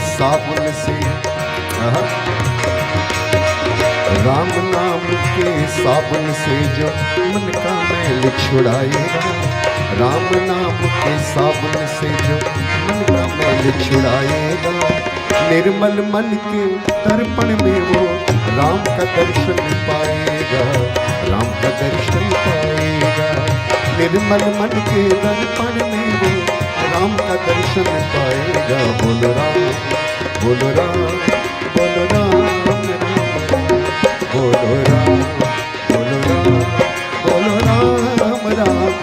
साबुन से, राम नाम के साबुन से जो मन का मैल छुड़ाएगा, राम नाम के साबुन से जो मन का मैल छुड़ाएगा, निर्मल मन के दर्पण में वो राम का दर्शन पाएगा, राम का दर्शन पाएगा। निर्मल मन के दर्पण में वो राम का दर्शन पाएगा। बोलो राम, बोलो राम, बोलो राम, बोलो राम, बोलो राम, बोलो राम, राम।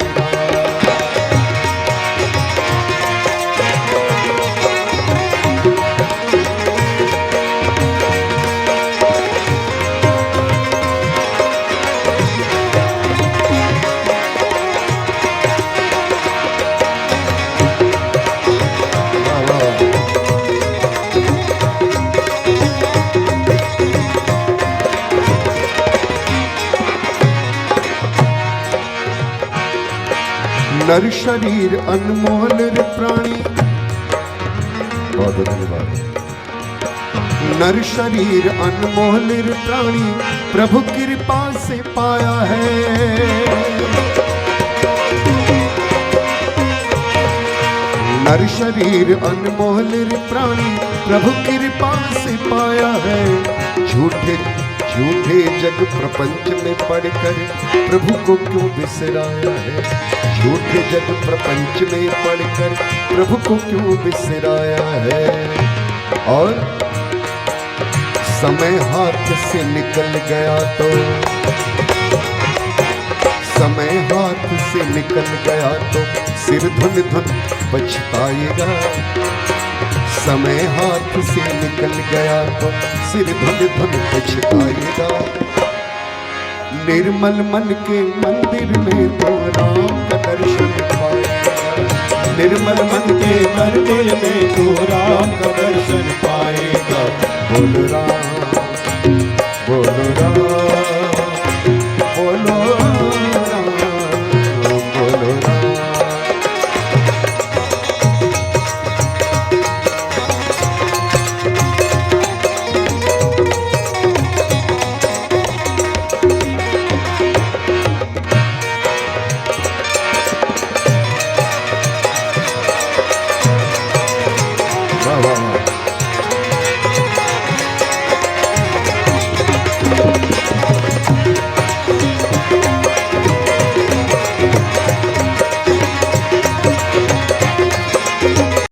नर शरीर अनमोल रे प्राणी, बहुत धन्यवाद। नर शरीर अनमोल रे प्राणी, प्रभु कृपा से पाया है। नर शरीर अनमोल रे प्राणी, प्रभु कृपा से पाया है। झूठे झूठे जग प्रपंच में पढ़कर प्रभु को क्यों बिसराया है। झूठे जग प्रपंच में पढ़कर प्रभु को क्यों बिसराया है। और समय हाथ से निकल गया तो, समय हाथ से निकल गया तो सिर धुन धुन पछताएगा। समय हाथ से निकल गया तो सिर धुन धुन पछताएगा। निर्मल मन के मंदिर में तो राम का दर्शन पाएगा। निर्मल मन के मंदिर में तो राम का दर्शन पाएगा। बोल राम, बोल राम।